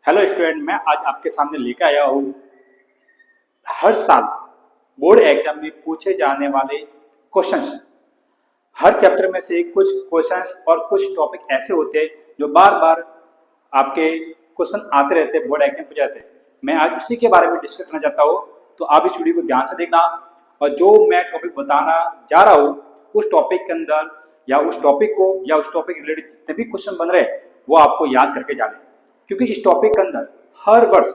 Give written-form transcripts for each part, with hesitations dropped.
Hello student, मैं आज आपके सामने लेकर आया हूँ हर साल बोर्ड एग्जाम में पूछे जाने वाले क्वेश्चंस। हर चैप्टर में से कुछ क्वेश्चंस और कुछ टॉपिक ऐसे होते हैं जो बार बार आपके क्वेश्चन आते रहते हैं, बोर्ड एग्जाम पूछे जाते हैं। मैं आज उसी के बारे में डिस्कस करना चाहता हूँ, तो आप इस वीडियो को ध्यान से देखना। और जो मैं टॉपिक बताना जा रहा हूँ उस टॉपिक के अंदर या उस टॉपिक को या उस टॉपिक रिलेटेड जितने भी क्वेश्चन बन रहे हैं वो आपको याद करके जाने, क्योंकि इस टॉपिक के अंदर हर वर्ष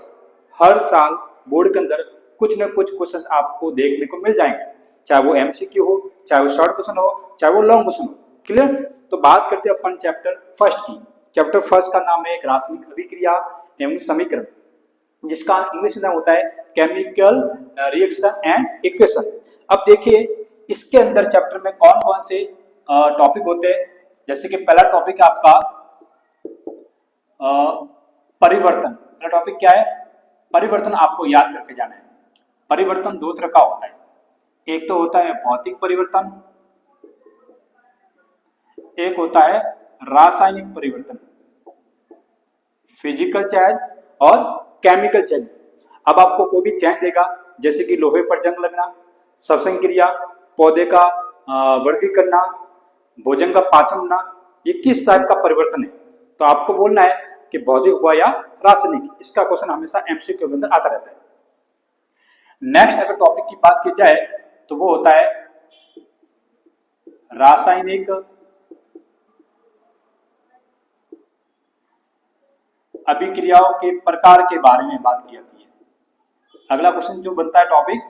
हर साल बोर्ड के अंदर कुछ न कुछ क्वेश्चन आपको देखने को मिल जाएंगे, चाहे वो एमसीक्यू हो, चाहे वो शॉर्ट क्वेश्चन हो, चाहे वो लॉन्ग क्वेश्चन हो। क्लियर? तो बात करते हैं अपन चैप्टर फर्स्ट की। चैप्टर फर्स्ट का नाम है एक रासायनिक अभिक्रिया एवं समीकरण, जिसका इंग्लिश में नाम होता है केमिकल रिएक्शन एंड इक्वेशन। अब देखिए इसके अंदर चैप्टर में कौन कौन से टॉपिक होते हैं। जैसे कि पहला टॉपिक है आपका परिवर्तन। पहला टॉपिक क्या है? परिवर्तन। आपको याद करके जाना है। परिवर्तन दो तरह का होता है, एक तो होता है भौतिक परिवर्तन, एक होता है रासायनिक परिवर्तन, फिजिकल चेंज और केमिकल चेंज। अब आपको कोई भी चेंज देगा, जैसे कि लोहे पर जंग लगना, श्वसन क्रिया, पौधे का वृद्धि करना, भोजन का पाचन होना, ये किस टाइप का परिवर्तन है, तो आपको बोलना है कि भौतिक हुआ या रासायनिक। इसका क्वेश्चन हमेशा एमसीक्यू के अंदर आता रहता है। नेक्स्ट अगर टॉपिक की बात की जाए तो वो होता है रासायनिक अभिक्रियाओं के प्रकार के बारे में बात की जाती है। अगला क्वेश्चन जो बनता है टॉपिक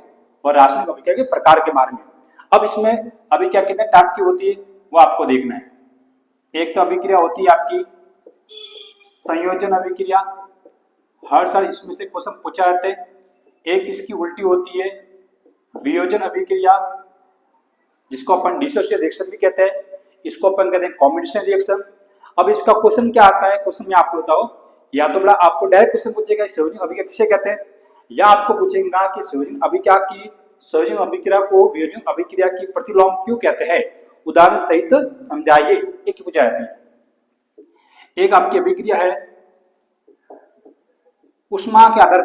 और रासायनिक अभिक्रिया के प्रकार के बारे में। अब इसमें अभिक्रिया कितने टाइप की होती है वो आपको देखना है। एक तो अभिक्रिया होती है आपकी संयोजन अभिक्रिया, हर साल इसमें से क्वेश्चन पूछा जाते हैं। एक इसकी उल्टी होती है वियोजन अभिक्रिया, जिसको अपन डिसोसिएशन रिएक्शन भी कहते हैं, इसको अपन कहते हैं कॉम्बिनेशन रिएक्शन। अब इसका क्वेश्चन क्या आता है, क्वेश्चन में आपको बताओ, या तो बड़ा आपको डायरेक्ट क्वेश्चन पूछेगा संयोजन अभिक्रिया किसे कहते हैं, या आपको पूछेगा कि संयोजन अभिक्रिया को वियोजन अभिक्रिया की प्रतिलोम क्यों कहते हैं, उदाहरण सहित समझाइए। एक पूछा जाती है। एक आपकी अभिक्रिया है ऊष्मा के आधार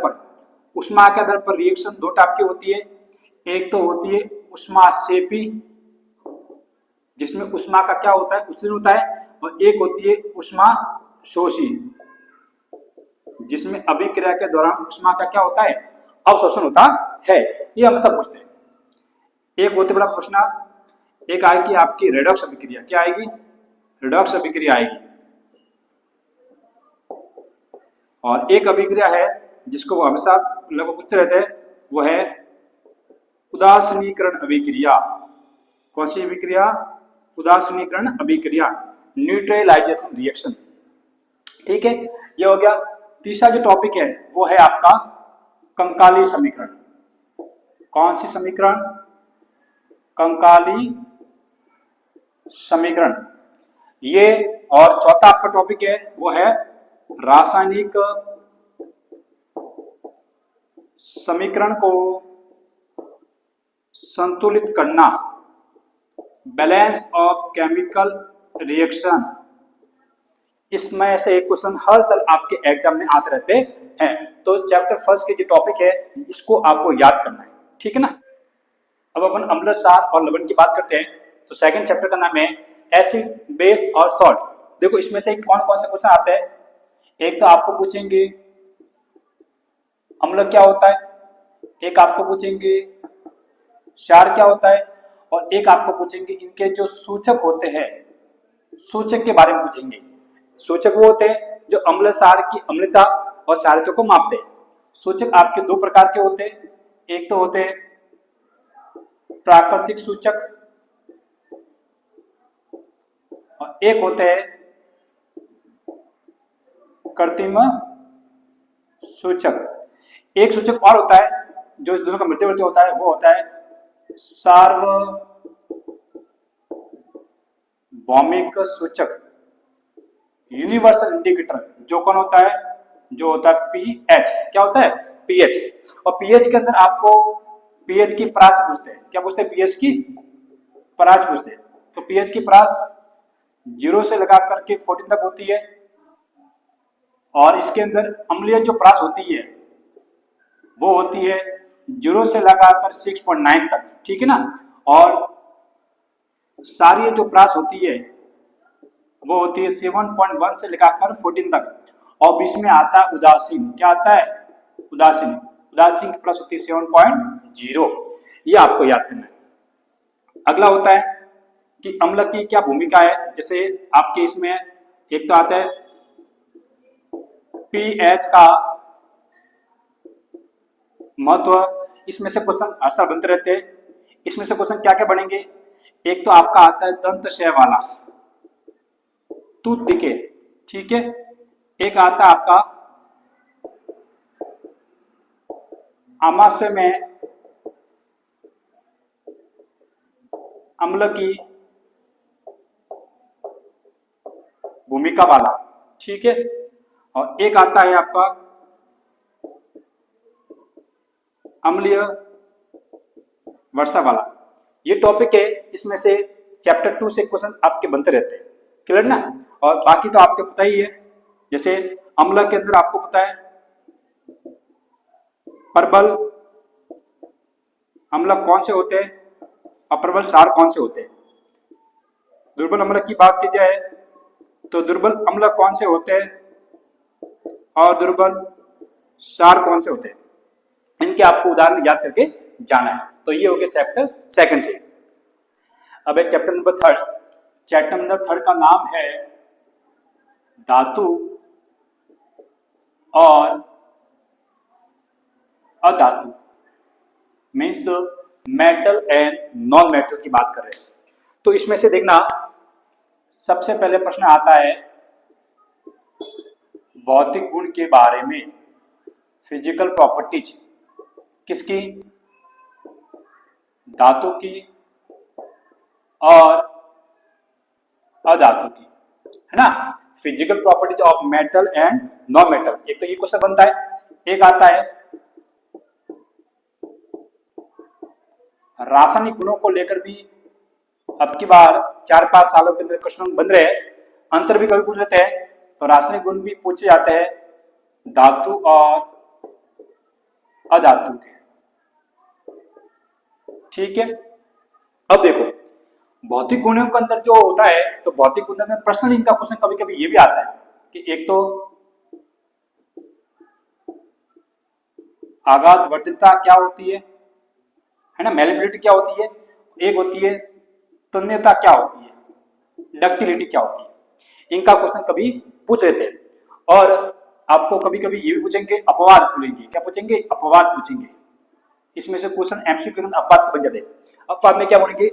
पर रिएक्शन दो टाइप की होती है। एक तो होती है ऊष्माक्षेपी, जिसमें ऊष्मा का क्या होता है, उत्सर्जन होता है, और एक होती है ऊष्माशोषी, जिसमें अभिक्रिया के दौरान ऊष्मा का क्या होता है, अवशोषण होता है। ये हम सब पूछते हैं। एक होते बड़ा प्रश्न, एक आएगी आपकी रेडॉक्स अभिक्रिया। क्या आएगी? रेडॉक्स अभिक्रिया आएगी। और एक अभिक्रिया है जिसको वो हमेशा लोग पूछते रहते हैं, वो है उदासीनीकरण अभिक्रिया। कौन सी अभिक्रिया? उदासीनीकरण अभिक्रिया, न्यूट्रलाइजेशन रिएक्शन। ठीक है, ये हो गया। तीसरा जो टॉपिक है वो है आपका कंकाली समीकरण। कौन सी समीकरण? कंकाली समीकरण। ये और चौथा आपका टॉपिक है वो है रासायनिक समीकरण को संतुलित करना, बैलेंस ऑफ केमिकल रिएक्शन। इसमें से एक क्वेश्चन हर साल आपके एग्जाम में आते रहते हैं। तो चैप्टर फर्स्ट के जो टॉपिक है इसको आपको याद करना है, ठीक है ना। अब अपन अम्ल, क्षार और लवण की बात करते हैं। तो सेकंड चैप्टर का नाम है एसिड, बेस और सॉल्ट। देखो इसमें से कौन कौन से क्वेश्चन आते हैं। एक तो आपको पूछेंगे अम्ल क्या होता है, एक आपको पूछेंगे क्षार क्या होता है, और एक आपको पूछेंगे इनके जो सूचक होते हैं, सूचक के बारे में पूछेंगे। सूचक वो होते हैं जो अम्ल क्षार की अम्लता और क्षारीयता को मापते हैं। सूचक आपके दो प्रकार के होते हैं, एक तो होते हैं प्राकृतिक सूचक और एक होते हैं कृत्रिम सूचक। एक सूचक और होता है जो इस दोनों का मध्यवर्ती होता है, वो होता है सार्वभौमिक सूचक, यूनिवर्सल इंडिकेटर। जो कौन होता है? जो होता है पीएच। क्या होता है? पीएच। और पीएच के अंदर आपको पीएच की परास पूछते हैं। क्या पूछते हैं? पीएच की परास पूछते हैं। तो पीएच की परास 0 से लगा करके 14 तक होती है, और इसके अंदर अम्लीय जो परास होती है वो होती है 0 से लगाकर 6.9 तक, ठीक है ना। और क्षारीय जो परास होती है वो होती है 7.1 से लगाकर 14 तक। और बीच में आता है उदासीन, क्या आता है, उदासीन। उदासीन की परास होती है 7.0, ये आपको याद करना है। अगला होता है कि अम्ल की क्या भूमिका है, जैसे आपके इसमें एक तो आता है पीएच का महत्व, इसमें से क्वेश्चन आसार बनते रहते हैं। इसमें से क्वेश्चन क्या क्या बनेंगे, एक तो आपका आता है दंतशय वाला, टूथ डिके, ठीक है। एक आता है आपका आमाशय में अम्ल की भूमिका वाला, ठीक है। और एक आता है आपका अम्लीय वर्षा वाला। ये टॉपिक है, इसमें से चैप्टर 2 से क्वेश्चन आपके बनते रहते हैं, क्लियर ना। और बाकी तो आपको पता ही है, जैसे अम्ल के अंदर आपको पता है प्रबल अम्ल कौन से होते हैं और प्रबल क्षार कौन से होते हैं। दुर्बल अम्ल की बात की जाए तो दुर्बल अम्ल कौन से होते हैं और दुर्बल क्षार कौन से होते हैं, इनके आपको उदाहरण याद करके जाना है। तो ये हो गया चैप्टर 2 से। अब है चैप्टर नंबर 3। चैप्टर नंबर 3 का नाम है धातु और अधातु, means metal and non metal की बात कर रहे हैं। तो इसमें से देखना, सबसे पहले प्रश्न आता है भौतिक गुण के बारे में, फिजिकल प्रॉपर्टीज किसकी, धातु की और अधातु की, है ना। Physical properties of metal and non metal, एक तो ये क्वेश्चन बनता है। एक आता है रासायनिक गुणों को लेकर भी अब की बार 4-5 सालों के अंदर क्वेश्चन बन रहे हैं, अंतर भी कभी पूछ लेते हैं। तो रासायनिक गुण भी पूछे जाते हैं धातु और अधातु के, ठीक है। अब देखो भौतिक गुणों के अंदर जो होता है, तो भौतिक गुणों में पर्सनल इनका क्वेश्चन कभी कभी ये भी आता है कि एक तो आघात वर्धितता क्या होती है ना, मेलेबिलिटी क्या होती है, एक होती है तन्यता क्या होती है, डक्टिलिटी क्या होती है, इनका क्वेश्चन कभी पूछ लेते हैं। और आपको कभी कभी ये भी पूछेंगे, अपवाद पूछेंगे, क्या पूछेंगे, अपवाद पूछेंगे। इसमें से क्वेश्चन एमसीक्यू के अपवाद के बन जाते हैं। अपवाद में क्या बोलेंगे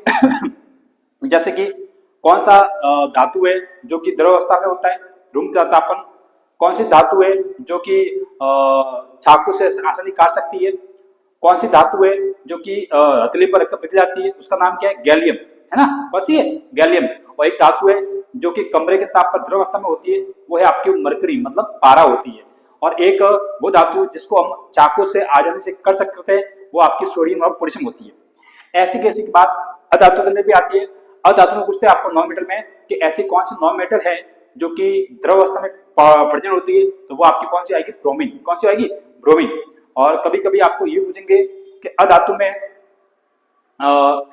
जैसे कि कौन सा धातु है जो कि द्रव अवस्था में होता है, रूम का तापमान, कौन सी धातु है जो कि चाकू से आसानी काट सकती है, कौन सी धातु है जो कि हथेली पर रखकर पिघल जाती है, उसका नाम क्या है, गैलियम, है ना, बस ये गैलियम। और एक धातु है जो कि कमरे के ताप पर द्रव अवस्था में होती है, वो है आपकी मरकरी, मतलब पारा होती है। और एक वो धातु जिसको हम चाकू से आसानी से कर सकते हैं, वो आपकी सोडियम और पोटेशियम होती है। ऐसी कैसी की बात अधातु के अंदर भी आती है। अधातु में पूछते हैं आपको 9 मीटर में कि ऐसी कौन सी 9 मेटल है जो कि द्रव अवस्था में फ्रजन होती है, तो वो आपकी कौन सी आएगी, ब्रोमीन। कौन सी आएगी, ब्रोमीन। और कभी कभी आपको ये पूछेंगे कि अधातु में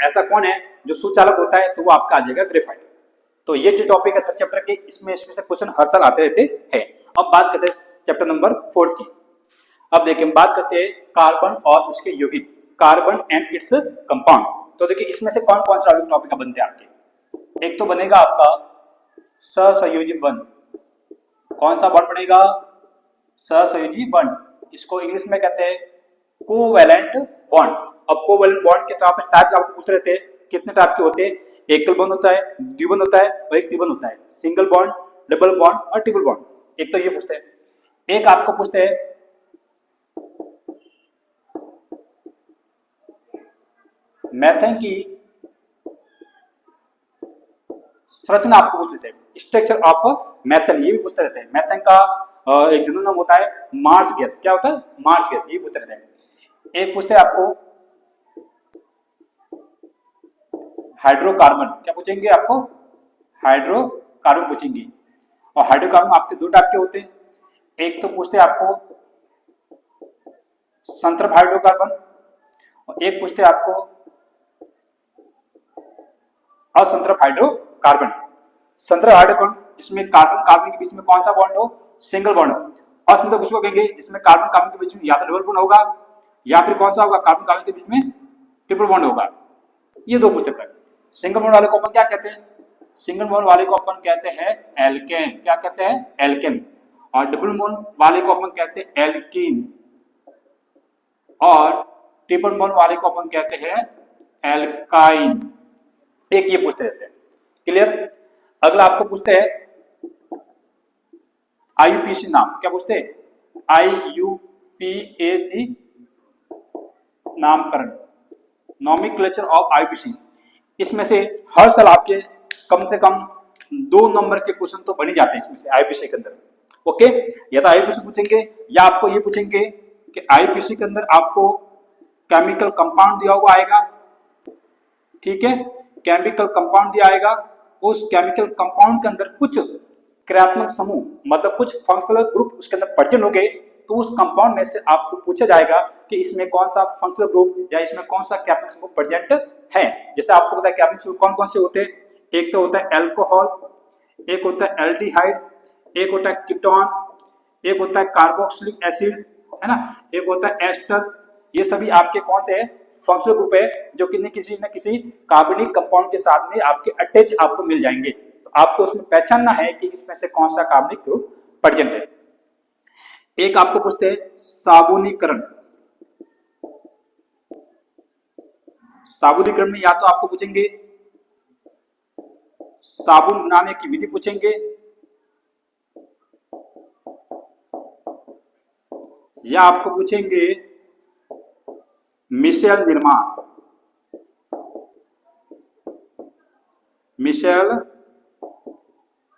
ऐसा कौन है जो सुचालक होता है, तो वो आपका आ जाएगा ग्रेफाइट। तो ये जो टॉपिक है 3rd चैप्टर के, इसमें से क्वेश्चन हर साल आते रहते हैं। अब बात करते हैं चैप्टर नंबर 4 की। अब देखिए बात करते हैं कार्बन और उसके यौगिक, कार्बन एंड इट्स कंपाउंड। तो देखिए इसमें से कौन कौन सा टॉपिक बनते हैं आपके, एक तो बनेगा आपका सहसंयोजी बंध। कौन सा बॉन्ड बनेगा, सहसंयोजी बंध, इसको इंग्लिश में कहते हैं कोवैलेंट बॉन्ड। अब कोवैलेंट बॉन्ड के टाइप आपको पूछ रहे थे, कितने टाइप के होते हैं, एकल बॉन्ड होता है, द्विबंध होता है और एक त्रिबंध होता है, सिंगल बॉन्ड, डबल बॉन्ड और ट्रिपल बॉन्ड। एक तो ये पूछते हैं। एक आपको पूछते हैं मेथेन की संरचना, आपको पूछ लेते हैं स्ट्रक्चर ऑफ मेथेन, ये भी पूछते रहते हैं। मेथेन का एक जनरल नाम होता है मार्स गैस, क्या होता है, मार्स गैस, ये पूछते रहते हैं। एक पूछते हैं आपको हाइड्रोकार्बन, क्या पूछेंगे आपको, हाइड्रोकार्बन पूछेंगे। और हाइड्रोकार्बन आपके 2 टाइप के होते हैं, एक तो पूछते हैं आपको संतृप्त हाइड्रोकार्बन और एक पूछते हैं आपको असंतृप्त हाइड्रोकार्बन। संतृप्त हाइड्रोकार्बन जिसमें कार्बन कार्बन के बीच में कौन सा बॉन्ड हो, सिंगल बॉन्ड हो। असंतृप्त किसको कहेंगे, जिसमें कार्बन कार्बन के बीच में या तो डबल बॉन्ड होगा या फिर कौन सा होगा, कार्बन कार्बन के बीच में ट्रिपल बॉन्ड होगा। ये दो पूछते हैं। सिंगल बॉन्ड वाले को अपन क्या कहते हैं, सिंगल बॉन्ड वाले को अपन कहते हैं एल्केन। क्या कहते हैं, एल्केन। और डबल बॉन्ड वाले को अपन कहते हैं एल्कीन और ट्रिपल बॉन्ड वाले को अपन कहते हैं एल्काइन। एक ये पूछते रहते हैं। क्लियर। अगला आपको पूछते हैं आईयूपीएसी नाम। क्या पूछते हैं, आईयूपीएसी नामकरण, नॉमेनक्लेचर ऑफ आईयूपीएसी। इसमें से हर साल आपके कम से कम 2 नंबर के क्वेश्चन तो बन ही जाते हैं इसमें से आईयूपीएसी के अंदर। ओके, या तो आईयूपीएसी पूछेंगे या आपको ये पूछेंगे कि आईयूपीएसी के अंदर आपको केमिकल कंपाउंड दिया हुआ आएगा। ठीक है, केमिकल कंपाउंड दिया आएगा, उस केमिकल कंपाउंड के अंदर कुछ क्रियात्मक समूह मतलब कुछ फंक्शनल ग्रुप उसके अंदर प्रेजेंट हो गए, तो उस कंपाउंड में से आपको पूछा जाएगा कि इसमें कौन सा फंक्शनल ग्रुप या इसमें कौन सा क्रियात्मक समूह प्रेजेंट है। जैसे आपको पता है क्रियात्मक समूह कौन कौन से होते हैं, एक तो होता है एल्कोहल, एक होता है एल्डिहाइड, एक होता है कीटोन, एक होता है कार्बोक्सिलिक एसिड, है ना, एक होता है एस्टर। ये सभी आपके कौन से हैं, फंक्शनल ग्रुप है जो कि किसी न किसी कार्बनिक कंपाउंड के साथ में आपके अटैच आपको मिल जाएंगे। तो आपको उसमें पहचानना है कि इसमें से कौन सा कार्बनिक ग्रुप प्रेजेंट है। एक आपको पूछते हैं साबुनीकरण। साबुनीकरण में या तो आपको पूछेंगे साबुन बनाने की विधि पूछेंगे या आपको पूछेंगे मिशेल निर्माण, मिशेल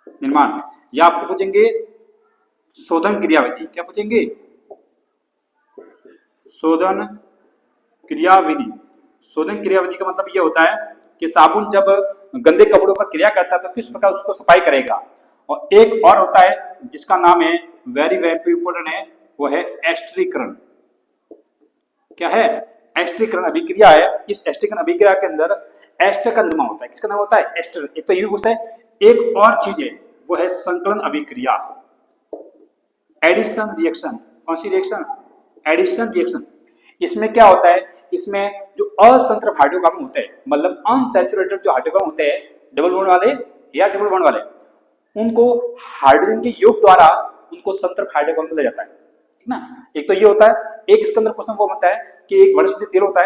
निर्माण, या आपको पूछेंगे शोधन क्रियाविधि। क्या पूछेंगे, शोधन क्रियाविधि। शोधन क्रियाविधि का मतलब ये होता है कि साबुन जब गंदे कपड़ों पर क्रिया करता है तो किस प्रकार उसको सफाई करेगा। और एक और होता है जिसका नाम है वेरी वेरी इंपोर्टेंट है, वो है एस्टरीकरण। क्या है, एस्टरीकरण अभिक्रिया है। इस एस्टरीकरण अभिक्रिया के अंदर एस्टर का निर्माण होता है। किसका नाम होता है, एस्टर। एक तो ये भी पूछता है, एक और चीज है वो है संकलन अभिक्रिया, एडिशन रिएक्शन। कौन सी रिएक्शन, एडिशन रिएक्शन। इसमें क्या होता है, इसमें जो असंतृप्त हाइड्रोकार्बन होते हैं मतलब अनसैचुरेटेड जो हाइड्रोकार्बन होते हैं, डबल बॉन्ड वाले या ट्रिपल बॉन्ड वाले, उनको हाइड्रोजन के योग द्वारा उनको संतृप्त हाइड्रोकार्बन मिल जाता है। ठीक ना। एक तो ये होता है, एक इसके अंदर क्वेश्चन वो होता है कि एक वनस्पति तेल होता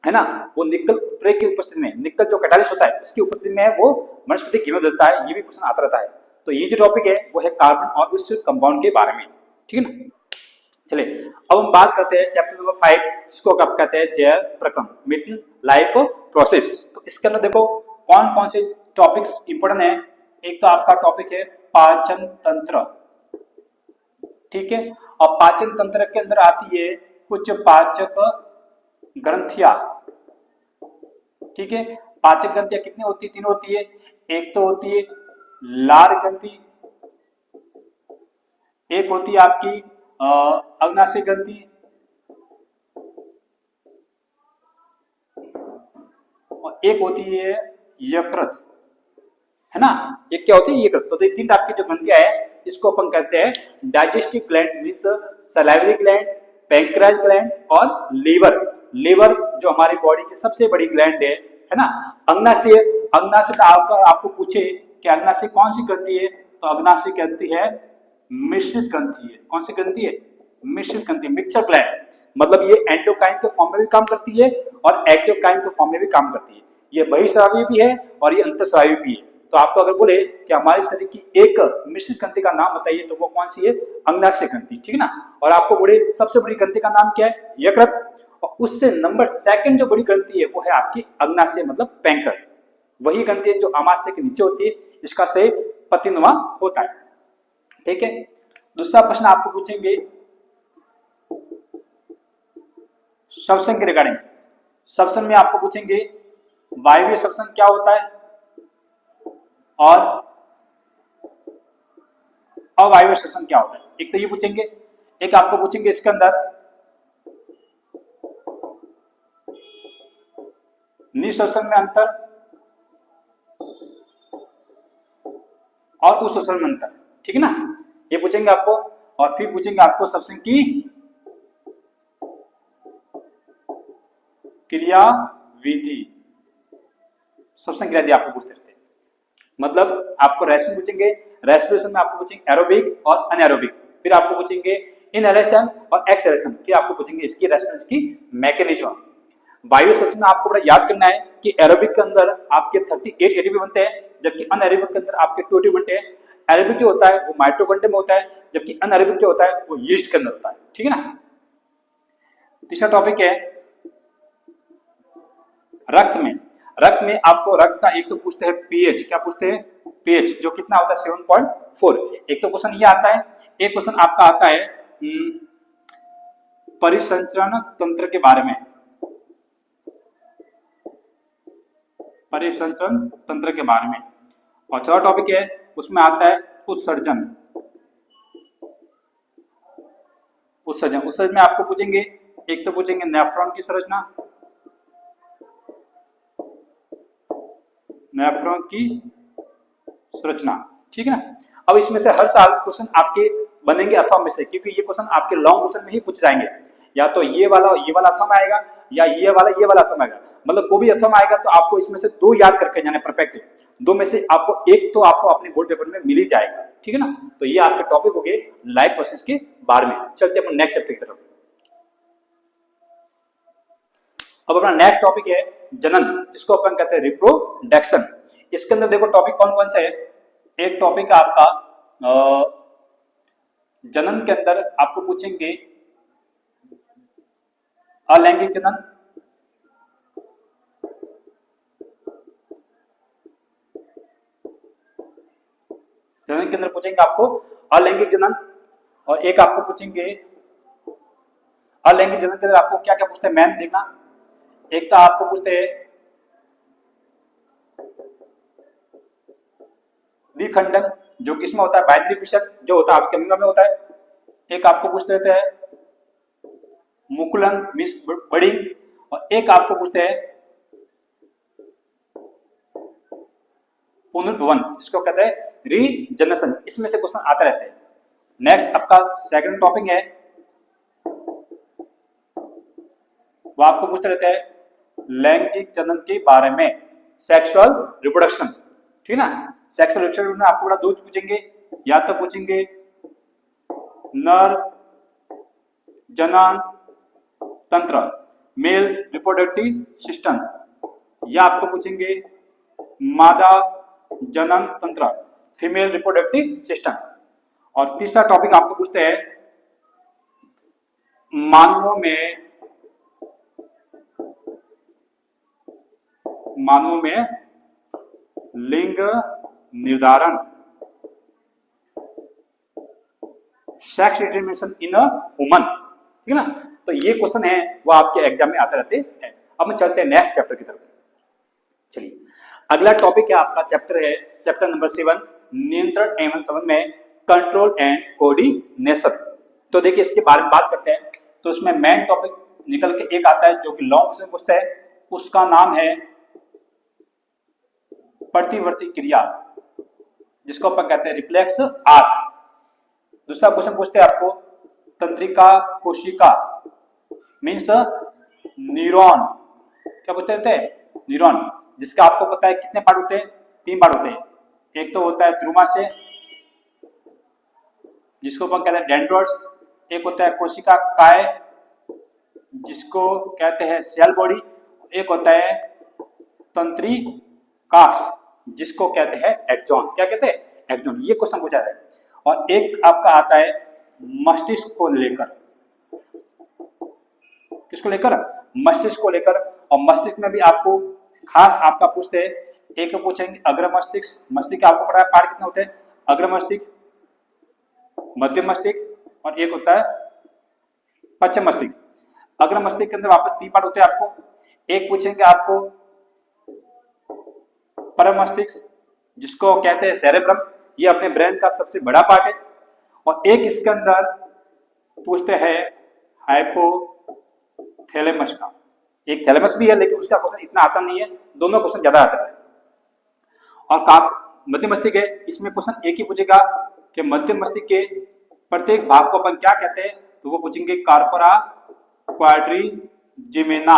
है ना, वो निकल उत्प्रेरक की उपस्थिति में, निकल जो कैटालिस्ट होता है उसकी उपस्थिति में वो वनस्पति घी में डलता है। ये भी क्वेश्चन आता रहता है। तो ये जो टॉपिक है वो है कार्बन और उस कंपाउंड के बारे में। ठीक है ना। चलिए अब हम बात करते हैं चैप्टर नंबर 5, जिसको आप कहते हैं जैव प्रक्रम, मीन्स लाइफ प्रोसेस। तो इसके अंदर देखो कौन कौन से टॉपिक्स इंपोर्टेंट है। एक तो आपका टॉपिक है पाचन तंत्र। ठीक है, और पाचन तंत्र के अंदर आती है कुछ पाचक ग्रंथियां। ठीक है, पाचक ग्रंथियां कितनी होती है, 3 होती है। एक तो होती है लार ग्रंथि, एक होती है आपकी अग्नाशय ग्रंथि, और एक होती है यकृत, है ना। एक क्या होती है, यकृत। तो ये 3 टाइप की जो ग्रंथियां है इसको अपन कहते हैं digestive gland, means salivary gland, pancreas gland और लीवर। लीवर जो हमारी बॉडी की सबसे बड़ी ग्लैंड है ना। अग्नाशय, अग्नाशय का आपको पूछे कि अग्नाशय कौन सी ग्रंथि है, तो अग्नाशय ग्रंथि है मिश्रित ग्रंथि है। कौन सी ग्रंथि है, मिश्रित ग्रंथि, मिक्सचर ग्लैंड। मतलब ये एंडोकाइन के फॉर्म में भी काम करती है और एक्टोकाइन के फॉर्म में भी काम करती है। ये बहिस्रावी भी है और ये अंतःस्रावी भी है। तो आपको अगर बोले कि हमारे शरीर की एक मिश्रित ग्रंथि का नाम बताइए तो वो कौन सी है, अग्नाशय ग्रंथि। ठीक है ना। और आपको बोले सबसे बड़ी ग्रंथि का नाम क्या है, यकृत। और उससे नंबर 2 जो बड़ी ग्रंथि है वो है आपकी अग्नाशय मतलब पैंक्रियाज। वही ग्रंथि है जो अमाशय के नीचे होती है, इसका से पतिनुमा होता है। ठीक है। दूसरा प्रश्न आपको पूछेंगे श्वसन के रिगार्डिंग। श्वसन में आपको पूछेंगे वायवीय श्वसन क्या होता है और अवायवीय श्वसन क्या होता है, एक तो ये पूछेंगे, एक आपको पूछेंगे इसके अंदर निश्वसन में अंतर और उस श्वसन में अंतर, ठीक है ना, ये पूछेंगे आपको। और फिर पूछेंगे आपको श्वसन की क्रिया विधि, श्वसन क्रिया विधि आपको पूछते रहते हैं। मतलब आपको रेस्पिरेशन पूछेंगे, रेस्पिरेशन में आपको पूछेंगे एरोबिक और अनएरोबिक, फिर आपको पूछेंगे इनहेलेशन और एक्सहेलेशन, फिर आपको पूछेंगे इसकी रेस्पिरेशन की मैकेनिज्म। वायु श्वसन में आपको बड़ा याद करना है कि एरोबिक के अंदर आपके 38 एटीपी बनते हैं, जबकि अनएरोबिक के अंदर आपके 2 एटीपी बनते हैं। एरोबिक जो होता है वो माइटोकॉन्ड्रिया में होता है, जबकि अनएरोबिक जो होता है वो यीस्ट के अंदर होता है, ठीक है ना। तीसरा टॉपिक है रक्त में। रक्त में आपको रक्त का एक तो पूछते हैं पीएच, क्या पूछते हैं, पीएच, जो कितना होता है 7.4। एक तो क्वेश्चन ये आता है, एक क्वेश्चन आपका आता है परिसंचरण तंत्र के बारे में, परिसंचरण तंत्र के बारे में। और चौथा टॉपिक है उसमें आता है उत्सर्जन। उत्सर्जन, उत्सर्जन में आपको पूछेंगे, एक तो पूछेंगे नेफ्रॉन की संरचना, नेफ्रॉन की संरचना, ठीक है ना। अब इसमें से हर साल क्वेश्चन आपके बनेंगे अथवा में से, क्योंकि ये क्वेश्चन आपके लॉन्ग क्वेश्चन में ही पूछ जाएंगे, या तो ये वाला अथवा में आएगा, या ये वाला अथवा में आएगा। मतलब कोई भी अथवा में आएगा तो आपको इसमें से 2 याद करके जाने परफेक्ट, 2 में से आपको एक तो आपको अपने बोर्ड पेपर में मिल ही जाएगा, ठीक है ना। तो ये आपके टॉपिक हो गए लाइफ प्रोसेस के बारे में। चलते अपन नेक्स्ट चैप्टर की तरफ। अब अपना नेक्स्ट टॉपिक है जनन, जिसको अपन कहते हैं रिप्रोडक्शन। इसके अंदर देखो टॉपिक कौन कौन से है। एक टॉपिक है आपका जनन के अंदर आपको पूछेंगे अलैंगिक जनन, जनन के अंदर पूछेंगे आपको अलैंगिक जनन, और एक आपको पूछेंगे अलैंगिक जनन के अंदर आपको क्या क्या पूछते हैं मैन देखना। एक तो आपको पूछते हैं विखंडन, जो किसमें होता है, बाइनरी फिशर जो होता है आपके अमीबा में होता है। एक आपको पूछते रहते हैं मुकुलन मींस बडिंग, और एक आपको पूछते हैं पुनर्भवन, जिसको कहते हैं रीजनरेशन। इसमें से क्वेश्चन आते रहते हैं। नेक्स्ट आपका सेकंड टॉपिक है, वो आपको पूछते रहते हैं लैंगिक जनन के बारे में, सेक्सुअल रिप्रोडक्शन, ठीक है ना। सेक्सुअल रिप्रोडक्शन में आपको बड़ा 2 पूछेंगे, या तो पूछेंगे नर जनन तंत्र, मेल रिप्रोडक्टिव सिस्टम, या आपको पूछेंगे मादा जनन तंत्र, फीमेल रिप्रोडक्टिव सिस्टम। और तीसरा टॉपिक आपको पूछते हैं मानवों में लिंग निर्धारण, sex determination in a woman, ठीक है ना। तो ये क्वेश्चन है वो आपके एग्जाम में आते रहते हैं। अब हम चलते हैं नेक्स्ट चैप्टर की तरफ। चलिए अगला टॉपिक है आपका चैप्टर है चैप्टर नंबर 7 नियंत्रण एवं समन्वय में कंट्रोल एंड कोऑर्डिनेशन। तो देखिए इसके बारे में बात करते हैं। तो इसमें मेन टॉपिक निकल के एक आता है जो कि लॉन्ग क्वेश्चन पूछता है, उसका नाम है प्रतिवर्ती क्रिया, जिसको अपन कहते हैं रिफ्लेक्स आर्क। दूसरा क्वेश्चन पूछते हैं आपको तंत्रिका कोशिका मीन्स न्यूरॉन, क्या पूछते रहते हैं, न्यूरॉन, जिसका आपको पता है कितने पार्ट होते हैं, 3 पार्ट होते हैं। एक तो होता है ध्रुमाशय, जिसको अपन कहते हैं डेंड्रोइड्स, एक होता है कोशिका काय, जिसको कहते हैं सेल बॉडी, एक होता है तंत्रिकाक्ष, जिसको कहते हैं एक्सॉन, क्या कहते हैं, एक्सॉन। ये क्वेश्चन पूछा है। और एक आपका आता है मस्तिष्क को लेकर, किसको लेकर, मस्तिष्क को लेकर। और मस्तिष्क में भी आपको खास आपका पूछते हैं, एक पूछेंगे अग्र मस्तिष्क, मस्तिष्क आपको पता है पार्ट कितने होते हैं, अग्र मस्तिष्क, मध्य मस्तिष्क और एक होता है पश्चिम मस्तिष्क। अग्र मस्तिष्क के अंदर वापस 3 पार्ट होते हैं आपको। एक पूछेंगे आपको परम मस्तिष्क, जिसको कहते हैं सेरेब्रम, ये अपने ब्रेन का सबसे बड़ा पार्ट है। और एक इसके अंदर पूछते हैं हाइपोथैलेमस का। एक थैलेमस भी है लेकिन उसका क्वेश्चन इतना आता नहीं है, दोनों क्वेश्चन ज्यादा आता है। और मध्य मस्तिष्क है, इसमें क्वेश्चन एक ही पूछेगा कि मध्य मस्तिष्क के प्रत्येक भाग को अपन क्या कहते हैं, तो वो पूछेंगे कार्पोरा क्वाड्रिजिमिना।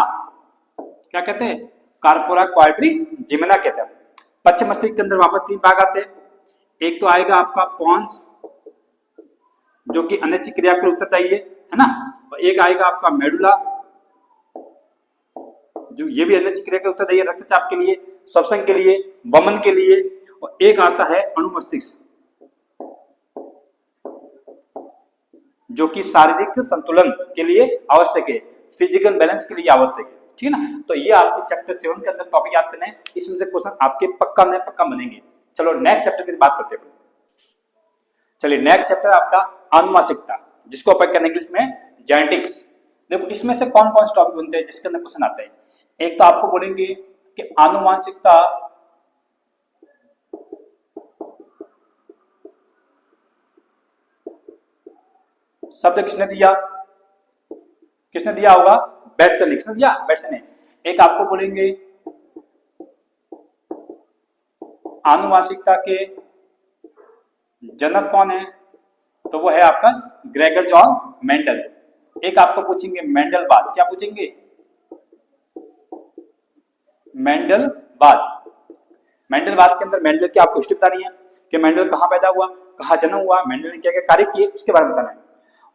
क्या कहते हैं? कार्पोरा क्वाड्रिजिमिना कहते हैं। पश्च मस्तिष्क के अंदर वापस 3 भाग आते हैं। एक तो आएगा आपका पॉन्स जो कि अनैच्छिक क्रिया के उत्तरदायी है ना, और एक आएगा आपका मेडुला जो ये भी अनैच्छिक क्रिया के उत्तरदायी है, रक्तचाप के लिए, श्वसन के लिए, वमन के लिए, और एक आता है अणुमस्तिष्क जो कि शारीरिक संतुलन के लिए आवश्यक है, फिजिकल बैलेंस के लिए आवश्यक है। ठीक है ना, तो ये आपके चैप्टर 7 के अंदर टॉपिक याद करना है, इसमें से क्वेश्चन आपके पक्का नहीं पक्का बनेंगे। चलो नेक्स्ट चैप्टर की बात करते हैं। चलिए नेक्स्ट चैप्टर आपका आनुवांशिकता, जिसको अपन कहते हैं इंग्लिश में जेनेटिक्स। देखो इसमें से कौन कौन से टॉपिक बनते हैं जिसके अंदर क्वेश्चन आते हैं। एक तो आपको बोलेंगे कि आनुवांशिकता शब्द किसने दिया? किसने दिया होगा? बेटसन ने। किसने दिया? बेटसन ने। एक आपको बोलेंगे आनुवांशिकता के जनक कौन है, तो वो है आपका ग्रेगर जॉन मेंडल। एक आपको पूछेंगे मेंडलवाद। क्या पूछेंगे? मेंडलवाद। मेंडलवाद के अंदर मेंडल की आपको हिस्ट्री बतानी है कि मेंडल कहाँ पैदा हुआ, कहाँ जन्म हुआ, मेंडल ने क्या क्या कार्य किए, उसके बारे में बताना है।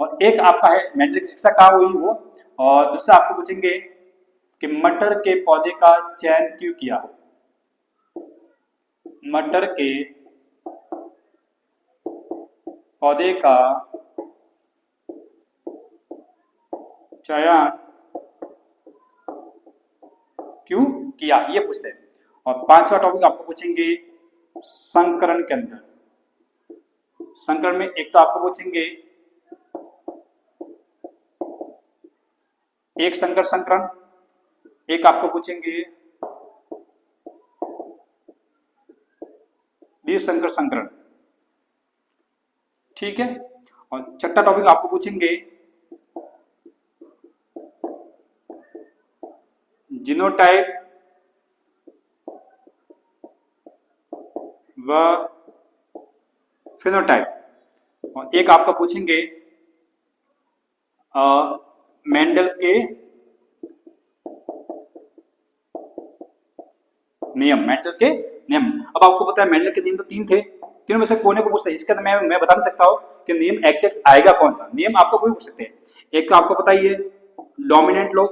और एक आपका है मेंडल की शिक्षा कहाँ हुई वो, और दूसरा आपको पूछेंगे कि मटर के पौधे का चयन क्यों किया। मटर के पौधे का चयन क्यों किया, ये पूछते हैं। और 5वां टॉपिक आपको पूछेंगे संकरण के अंदर। संकरण में एक तो आपको पूछेंगे एक संकर संकरण, एक आपको पूछेंगे द्विसंकर संकरण। ठीक है, और 6वां टॉपिक आपको पूछेंगे जीनोटाइप व फिनोटाइप। और एक आपका पूछेंगे मेंडल के नियम। मेंडल के नियम, अब आपको पता है मेंडल के नियम तो 3 थे, तीनों में से कोने को पूछते हैं। इसके अंदर मैं बता नहीं सकता हूं कि नियम एग्जैक्ट आएगा कौन सा। नियम आपको कोई पूछ सकते हैं। एक तो आपको पता ही है डोमिनेंट लॉ,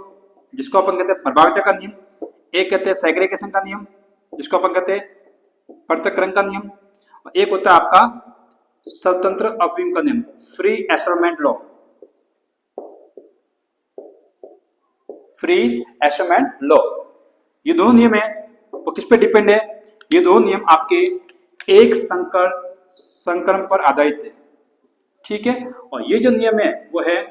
जिसको अपन कहते हैं प्रभाविता का नियम। एक कहते हैं सेग्रीगेशन का नियम, जिसको अपन कहते हैं पृथक्करण का नियम। और एक होता है आपका स्वतंत्र अपव्यय का नियम, free assignment law. Free assignment law, ये दोनों नियम है वो किस पे डिपेंड है? ये दोनों नियम आपके एक संकरण पर आधारित है। ठीक है, और ये जो नियम है वो है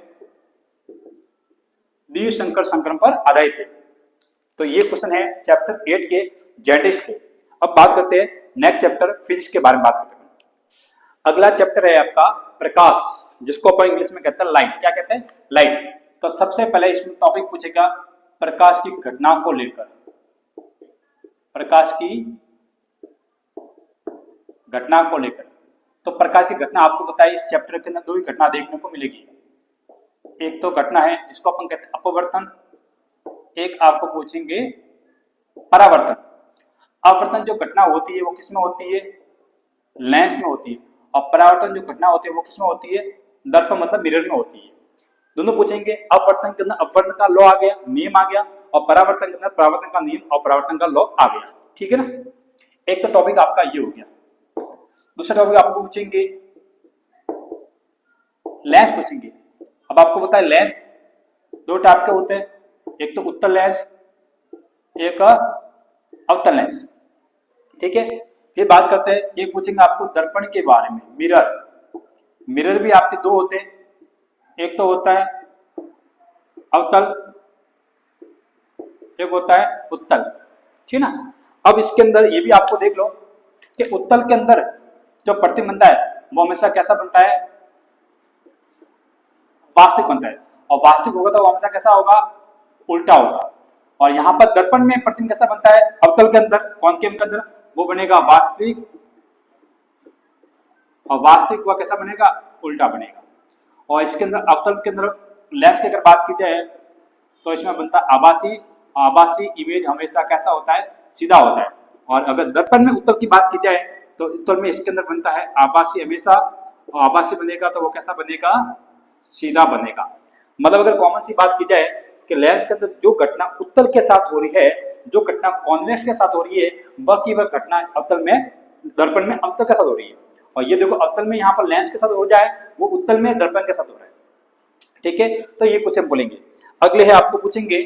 द्विसंकर संकरण पर आधारित है। तो ये क्वेश्चन है चैप्टर 8 के जेनेटिक्स के। अब बात करते हैं नेक्स्ट चैप्टर फिजिक्स के बारे में बात करते हैं। अगला चैप्टर है आपका प्रकाश, जिसको अपन इंग्लिश में कहते हैं लाइट। क्या कहते हैं? लाइट। तो सबसे पहले इसमें टॉपिक पूछेगा प्रकाश की घटना को लेकर। प्रकाश की घटना को लेकर, तो प्रकाश की घटना आपको पता है इस चैप्टर के अंदर 2 ही घटना देखने को मिलेगी। एक तो घटना है जिसको अपन कहते हैं अपवर्तन, एक आपको पूछेंगे परावर्तन। अपवर्तन जो घटना होती है वो किसमें होती है? लेंस में होती है। और परावर्तन जो घटना होती है वो किसमें होती है? दर्पण मतलब मिरर में होती है। दोनों पूछेंगे। अपवर्तन के अंदर अपवर्तन का लॉ आ गया, नियम आ गया, और परावर्तन के अंदर परावर्तन का नियम और परावर्तन का लॉ आ गया। ठीक है ना, एक तो टॉपिक आपका ये हो गया। दूसरा टॉपिक आपको पूछेंगे लेंस पूछेंगे। अब आपको पता है लेंस 2 टाइप के होते हैं, एक तो उत्तल लेंस, एक अवतल लेंस। ठीक है, फिर बात करते हैं, एक पूछेंगे आपको दर्पण के बारे में, मिरर। मिरर भी आपके 2 होते हैं, एक तो होता है अवतल, एक होता है उत्तल। ठीक है ना, अब इसके अंदर ये भी आपको देख लो कि उत्तल के अंदर जो प्रतिबिंब है वो हमेशा कैसा बनता है? वास्तविक बनता है, और वास्तविक होगा तो वो हमेशा कैसा होगा, उल्टा होगा। और यहाँ पर दर्पण में प्रतिबिंब कैसा बनता है, अवतल के अंदर, कॉनकेव के अंदर, वो बनेगा वास्तविक, और वास्तविक वह कैसा बनेगा, उल्टा बनेगा। और इसके अंदर अवतल के अंदर लेंस की अगर बात की जाए तो इसमें बनता है आभासी, आभासी इमेज हमेशा कैसा होता है, सीधा होता है। और अगर दर्पण में उत्तल की बात की जाए तो उत्तल में इसके अंदर बनता है आभासी हमेशा, और आभासी बनेगा तो वो कैसा बनेगा, सीधा बनेगा। मतलब अगर कॉमन सी बात की जाए कि लेंस के अंदर जो घटना उत्तल के साथ हो रही है, जो घटना कॉन्वेक्स के साथ हो रही है, वह की वह घटना अवतल में, दर्पण में अवतल के साथ हो रही है। और ये देखो अवतल में यहाँ पर लेंस के साथ हो जाए, वो उत्तल में दर्पण के साथ हो रहा है। ठीक है, तो ये क्वेश्चन बोलेंगे। अगले है आपको पूछेंगे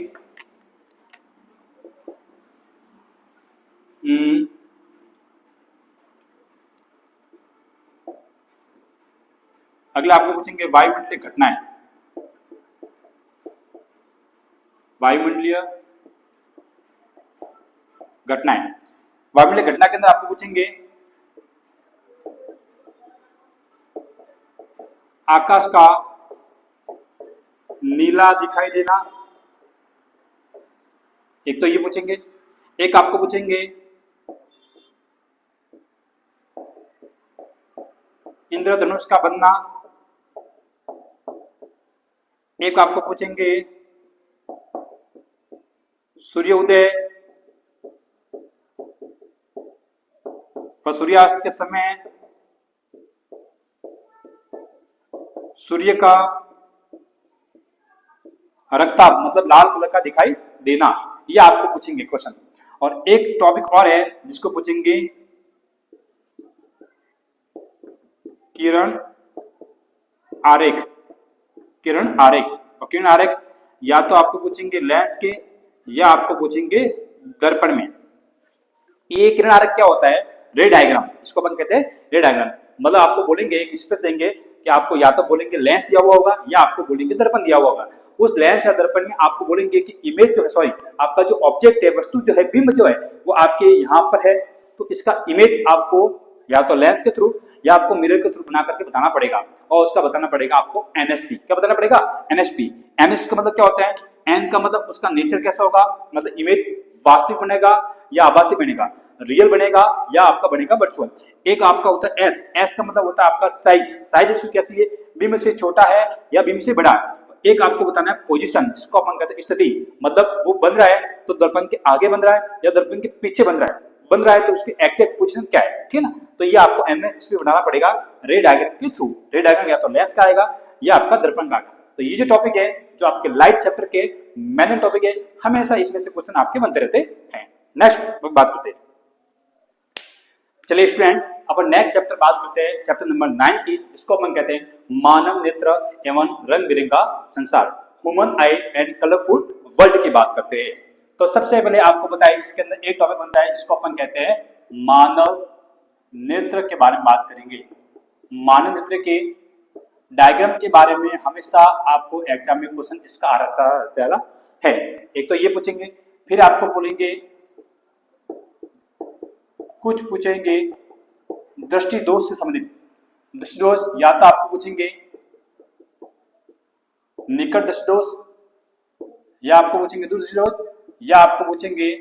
अगला आपको पूछेंगे वायुमंडलीय घटनाएं। वायुमंडलीय घटनाएं, वायुमंडलीय घटना के अंदर आपको पूछेंगे आकाश का नीला दिखाई देना, एक तो ये पूछेंगे। एक आपको पूछेंगे इंद्रधनुष का बनना, एक आपको पूछेंगे सूर्योदय व सूर्यास्त के समय सूर्य का रक्ताभ मतलब लाल कलर का दिखाई देना, यह आपको पूछेंगे क्वेश्चन। और एक टॉपिक और है जिसको पूछेंगे किरण आरेख, किरण आरेख। और किरण आरेख या तो आपको पूछेंगे लेंस के, या आपको पूछेंगे दर्पण में। ये किरण आरेख क्या होता है, रे डायग्राम, इसको अपन कहते हैं रे डायग्राम। मतलब आपको बोलेंगे, एक स्पेस देंगे कि आपको या तो बोलेंगे लेंस दिया हुआ होगा, या आपको बोलेंगे दर्पण दिया हुआ होगा। उस लेंस या दर्पण में आपको बोलेंगे कि इमेज जो है, सॉरी आपका जो ऑब्जेक्ट है, वस्तु जो है, बिंब जो है, वो आपके यहाँ पर है, तो इसका इमेज आपको या तो लेंस के थ्रू या आपको मिरर के थ्रू बना करके बताना पड़ेगा। और उसका बताना पड़ेगा आपको एनएसपी। क्या बताना पड़ेगा, एनएसपी। एनएसपी का मतलब क्या होता है, एन का मतलब उसका नेचर कैसा होगा, मतलब इमेज वास्तविक बनेगा या आभासी बनेगा, रियल बनेगा या आपका बनेगा वर्चुअल। एक आपका होता है एस, एस का मतलब होता है आपका साइज, साइज इसकी कैसी है, बिंब से छोटा है या बिंब से बड़ा है। एक आपको बताना है पोजीशन, जिसको अपन कहते हैं स्थिति, मतलब वो बन रहा है तो दर्पण के आगे बन रहा है या दर्पण के पीछे बन रहा है, बन रहा है तो उसकी एग्जैक्ट पोजीशन क्या है, ठीक है ना। तो ये आपको एमएसपी बनाना पड़ेगा रे डायग्राम के थ्रू। रे डायग्राम या तो लेंस का आएगा या आपका दर्पण का आएगा। तो ये जो टॉपिक है, जो आपके लाइट चैप्टर के मेन टॉपिक है, हमेशा इसमें से क्वेश्चन आपके बनते रहते हैं। नेक्स्ट बात करते हैं, चलिए स्टूडेंट अपन नेक्स्ट चैप्टर बात करते हैं, चैप्टर नंबर 9 की, जिसको अपन कहते हैं मानव नेत्र एवं रंग बिरंगा संसार, human I and colourful world की बात करते हैं। तो सबसे पहले आपको बताइए, इसके अंदर एक टॉपिक बनता है जिसको अपन कहते हैं मानव नेत्र के बारे में बात करेंगे। मानव नेत्र के डायग्राम के बारे में हमेशा आपको एग्जाम में क्वेश्चन इसका आ रहता है। एक तो ये पूछेंगे, फिर आपको बोलेंगे, कुछ पूछेंगे दृष्टि दोष से संबंधित। दृष्टि दोष या तो आपको पूछेंगे निकट दृष्टि दोष, या आपको पूछेंगे दूर दृष्टि दोष, या आपको पूछेंगे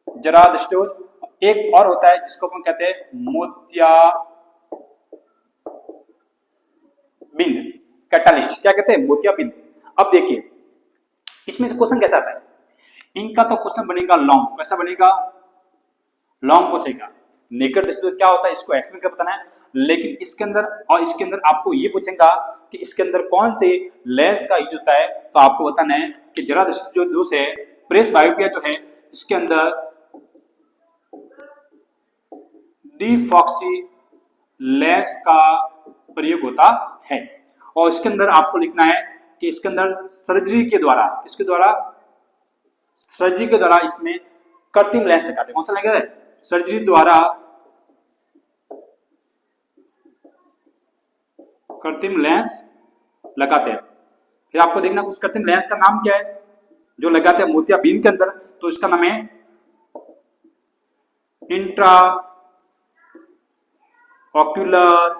जरा दृष्टि दोष। एक और होता है जिसको अपन कहते हैं मोतिया बिंद, कैटालिस्ट, क्या कहते हैं, मोतिया बिंद। अब देखिए इसमें से क्वेश्चन कैसा आता है, इनका तो क्वेश्चन बनेगा लॉन्ग, कैसा बनेगा, लॉन्ग पूछेगा। निकट दृष्टि क्या होता है इसको एक्सप्लेन कर बताना है, लेकिन इसके अंदर और इसके अंदर आपको ये पूछेगा कि इसके अंदर कौन से लेंस का यूज होता है, तो आपको बताना है कि जरा दृष्टि जो दोष है, प्रेस बायोपिया जो है, इसके अंदर डिफॉक्सी लेंस का प्रयोग होता है। और इसके अंदर आपको लिखना है कि इसके अंदर सर्जरी के द्वारा, इसके द्वारा सर्जरी के द्वारा इसमें कृत्रिम लेंस लगाते हैं। कौन सा लगाते हैं, सर्जरी द्वारा कृत्रिम लेंस लगाते हैं। फिर आपको देखना उस कृत्रिम लेंस का नाम क्या है जो लगाते हैं मोतियाबिंद के अंदर, तो इसका नाम है intra ocular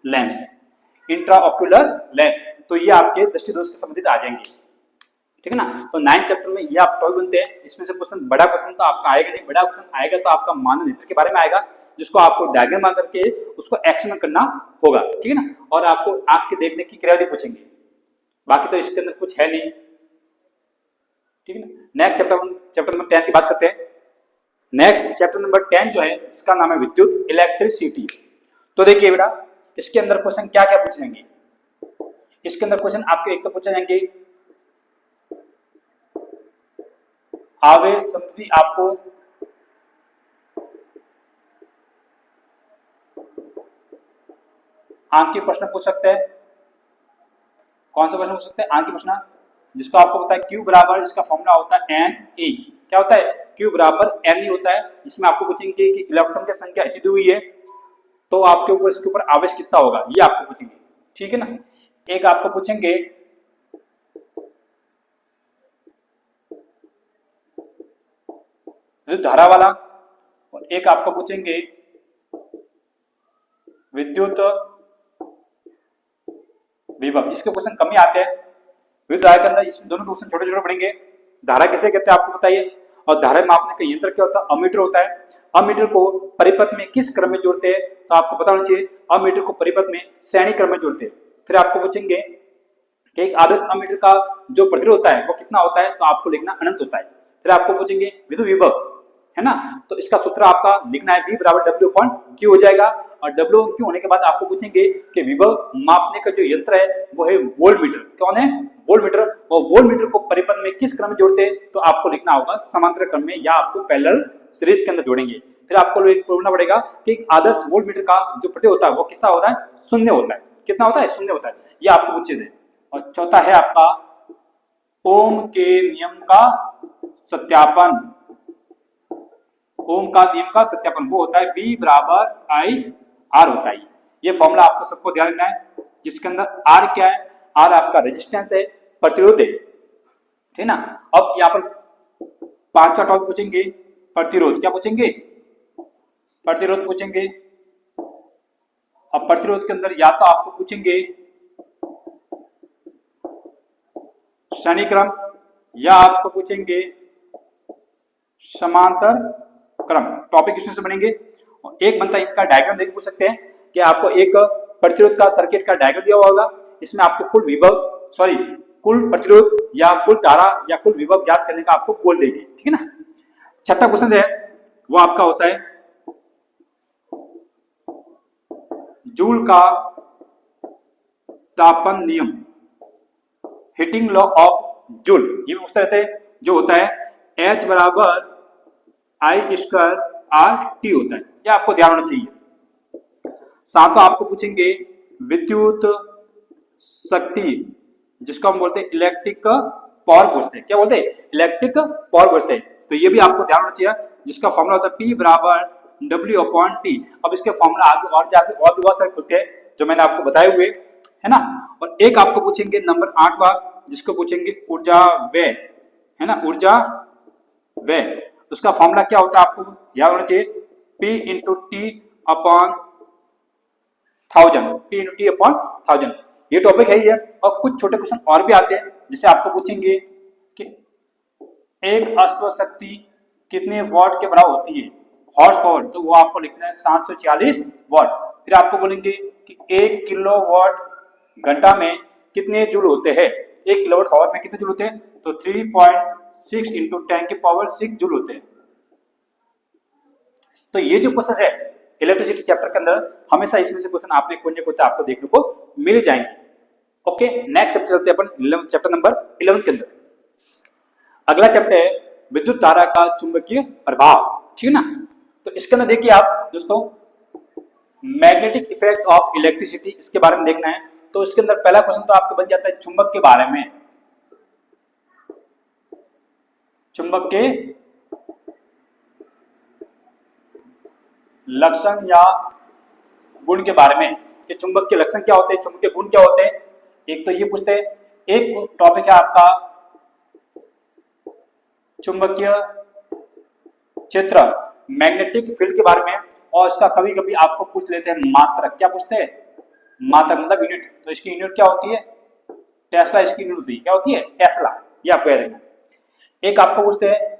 lens. Intraocular lens, तो ये आपके दृष्टि दोष के संबंधित आ जाएंगे, ठीक है ना। तो 9th चैप्टर में ये आप टॉपिक बनते हैं। इसमें से क्वेश्चन, बड़ा क्वेश्चन तो आपका आएगा नहीं, बड़ा क्वेश्चन आएगा तो आपका मानव नेत्र के बारे में आएगा, जिसको आपको डायग्राम आकर के उसको एक्शन में करना होगा, ठीक है ना। और आपको आंख के देखने की क्रियाविधि पूछेंगे, बाकी तो इसके अंदर कुछ है नहीं, ठीक है ना। नेक्स्ट चैप्टर नंबर 10 की बात करते हैं। नेक्स्ट चैप्टर नंबर 10 जो है इसका नाम है विद्युत, इलेक्ट्रिसिटी। तो देखिए बेटा, इसके अंदर क्वेश्चन क्या क्या पूछे जाएंगे। इसके अंदर क्वेश्चन आपके एक तो पूछे जाएंगे आवेश संबंधी, आपको आंख के प्रश्न पूछ सकते हैं। कौन सा प्रश्न पूछ सकते हैं? आंख के प्रश्न, जिसको आपको पता है Q बराबर, इसका फॉर्मूला होता है Ne। क्या होता है? Q बराबर Ne होता है। इसमें आपको पूछेंगे कि इलेक्ट्रॉन की संख्या इतनी हुई है तो आपके ऊपर, इसके ऊपर आवेश कितना होगा, ये आपको पूछेंगे, ठीक है ना। एक आपको पूछेंगे विद्युत धारा वाला, और एक आपको पूछेंगे विद्युत विभव। इसके क्वेश्चन कम ही आते हैं विद्युत धारा के अंदर। इसमें दोनों क्वेश्चन छोटे छोटे पड़ेंगे। धारा किसे कहते हैं आपको बताइए, और धारा मापने का यंत्र क्या होता है? अमीटर होता है। अमीटर को परिपथ में किस क्रम में जोड़ते हैं? तो आपको पता होना चाहिए अमीटर को परिपथ में श्रेणी क्रम में जोड़ते हैं। फिर आपको पूछेंगे कि एक आदर्श अमीटर का जो प्रतिरोध होता है वो कितना होता है? तो आपको लिखना अनंत होता है। फिर आपको पूछेंगे विद्युत विभव, है ना, तो इसका सूत्र आपका लिखना है V बराबर W/Q हो जाएगा। और W/Q होने के बाद आपको पूछेंगे कि विभव मापने का जो यंत्र है वो है वोल्टमीटर। कौन है? वोल्टमीटर। और वोल्टमीटर को परिपथ में किस क्रम में जोड़ते हैं? तो आपको लिखना होगा समांतर क्रम में, या आपको पैरेलल सीरीज के अंदर जोड़ेंगे। फिर आपको बोलना पड़ेगा कि एक आदर्श वोल्टमीटर का जो प्रतिरोध होता है वो कितना होता है? शून्य होता है। कितना होता है? शून्य होता है। ये आपको पूछे थे। और चौथा है आपका ओम के नियम का सत्यापन। ओम का नियम का सत्यापन वो होता है V बराबर IR होता है। ये फॉर्मूला आपको सबको ध्यान रखना है, जिसके अंदर R क्या है? R आपका रेजिस्टेंस है, प्रतिरोध है, ठीक ना। अब यहाँ पर 5वां टॉपिक पूछेंगे प्रतिरोध। क्या पूछेंगे? प्रतिरोध पूछेंगे। अब प्रतिरोध के अंदर या तो आपको पूछेंगे श्रेणी क्रम, या आपको पूछेंगे समांतर क्रम। टॉपिक इसमें से बनेंगे। और एक बनता है इसका डायग्राम देख पूछ सकते हैं कि आपको एक प्रतिरोध का सर्किट का डायग्राम दिया हुआ होगा। इसमें आपको कुल विभव, कुल प्रतिरोध या कुल धारा या कुल विभव ज्ञात करने का आपको बोल देगी, ठीक है ना। 6वां क्वेश्चन है वो आपका होता है जूल का तापन नियम, हीटिंग लॉ ऑफ जूल। ये पूछते रहते हैं, जो होता है H बराबर I² RT होता है। ये आपको ध्यान होना चाहिए। सातवां आपको पूछेंगे विद्युत शक्ति, जिसको हम बोलते हैं इलेक्ट्रिक पावर बोलते हैं। क्या बोलते हैं? इलेक्ट्रिक पावर बोलते हैं। तो ये भी आपको ध्यान होना चाहिए, जिसका फॉर्मूला होता है P बराबर W/T। अब इसके फॉर्मूला आगे और भी बहुत सारे खुलते हैं जो मैंने आपको बताए हुए, है ना। और एक आपको पूछेंगे नंबर 8वां, जिसको पूछेंगे ऊर्जा व्यय, है ना, ऊर्जा व्यय। उसका फॉर्मूला क्या होता है आपको याद होना चाहिए, P × T/1000। ये टॉपिक है ये। और कुछ छोटे क्वेश्चन और भी आते हैं, जैसे आपको पूछेंगे कि एक अश्व शक्ति कितने वॉट के बराबर होती है, हॉर्स पावर, तो वो आपको लिखना है 740 वॉट। फिर आपको बोलेंगे कि 1 किलोवाट घंटा में कितने जूल होते हैं, 1 किलोवाट आवर में कितने जूल होते हैं? तो 3.6 × 10⁶ जूल होते हैं। तो ये जो क्वेश्चन है इलेक्ट्रिसिटी चैप्टर के अंदर, हमेशा इसमें से क्वेश्चन आपने कोई ना कोई आपको देखने को मिल जाएंगे। ओके, नेक्स्ट चैप्टर चलते हैं अपन चैप्टर नंबर 11 के अंदर। अगला चैप्टर है विद्युत धारा का चुंबकीय प्रभाव, ठीक है ना। तो इसके अंदर देखिए आप दोस्तों, मैग्नेटिक इफेक्ट ऑफ इलेक्ट्रिसिटी, इसके बारे में देखना है। तो इसके अंदर पहला क्वेश्चन तो आपको बन जाता है चुंबक के बारे में, चुंबक के लक्षण या गुण के बारे में, कि चुंबक के लक्षण क्या होते हैं, चुंबक के गुण क्या होते हैं। एक तो ये पूछते हैं। एक टॉपिक है आपका चुंबकीय क्षेत्र, मैग्नेटिक फील्ड के बारे में। और इसका कभी कभी आपको पूछ लेते हैं मात्रक। क्या पूछते हैं? मात्रक मतलब यूनिट, तो इसकी यूनिट क्या होती है? टेस्ला इसकी यूनिट होती है, क्या होती है? टेस्ला। ये आपको याद रखना। एक आपको पूछते हैं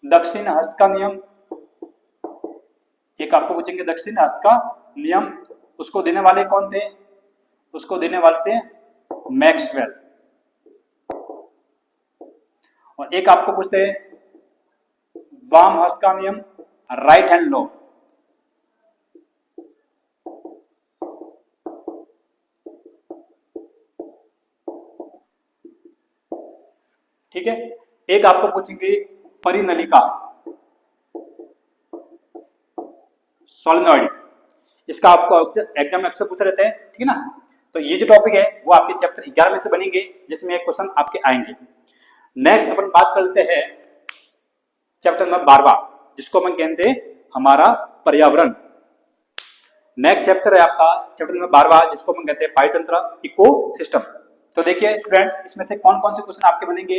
दक्षिण हस्त का नियम, एक आपको पूछेंगे दक्षिण हस्त का नियम, उसको देने वाले कौन थे? उसको देने वाले थे मैक्सवेल। और एक आपको पूछते हैं वाम हस्त का नियम, राइट हैंड लॉ। ठीक है। एक आपको पूछेंगे परिनलिका, सोलेनॉइड, इसका आपको एग्जाम में अक्सर पूछते रहते हैं, ठीक है ना। तो ये जो टॉपिक है वो आपके चैप्टर 11 में से बनेंगे, जिसमें एक क्वेश्चन आपके आएंगे। नेक्स्ट अपन बात कर लेते हैं चैप्टर नंबर 12, जिसको हम कहते हैं हमारा पर्यावरण। नेक्स्ट चैप्टर है आपका चैप्टर नंबर 12, जिसको हम कहते हैं पारितंत्र, इकोसिस्टम। तो देखिए स्टूडेंट्स, इसमें से कौन कौन से क्वेश्चन आपके बनेंगे।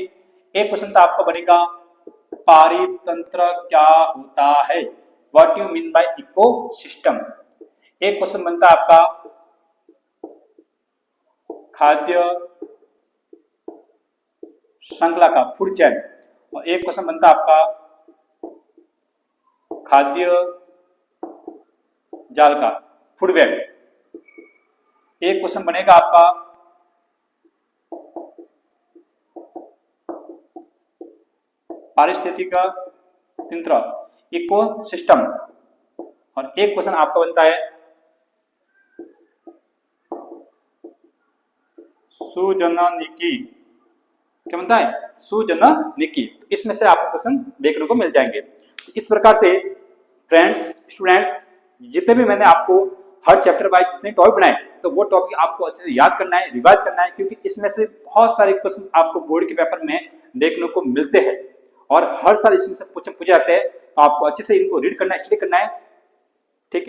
एक क्वेश्चन तो आपका बनेगा पारितंत्र क्या होता है, what you mean by ecosystem. एक क्वेश्चन बनता है आपका खाद्य श्रृंखला का, फूड चेन। और एक क्वेश्चन बनता है आपका खाद्य जाल का, फूड वेब। एक क्वेश्चन बनेगा आपका पारिस्थितिक तंत्र, इकोसिस्टम। और एक क्वेश्चन आपका बनता है सुजननिकी, क्या बनता है? सुजननिकी। तो इसमें से आपको क्वेश्चन देखने को मिल जाएंगे। तो इस प्रकार से फ्रेंड्स, स्टूडेंट्स, जितने भी मैंने आपको हर चैप्टर वाइज जितने टॉपिक बनाए, तो वो टॉपिक आपको अच्छे से याद करना है, रिवाइज करना है, क्योंकि इसमें से बहुत सारे क्वेश्चन आपको बोर्ड के पेपर में देखने को मिलते हैं और हर साल इसमें से पूछे जाते हैं। तो आपको अच्छे से इनको रीड करना है, स्टडी करना है,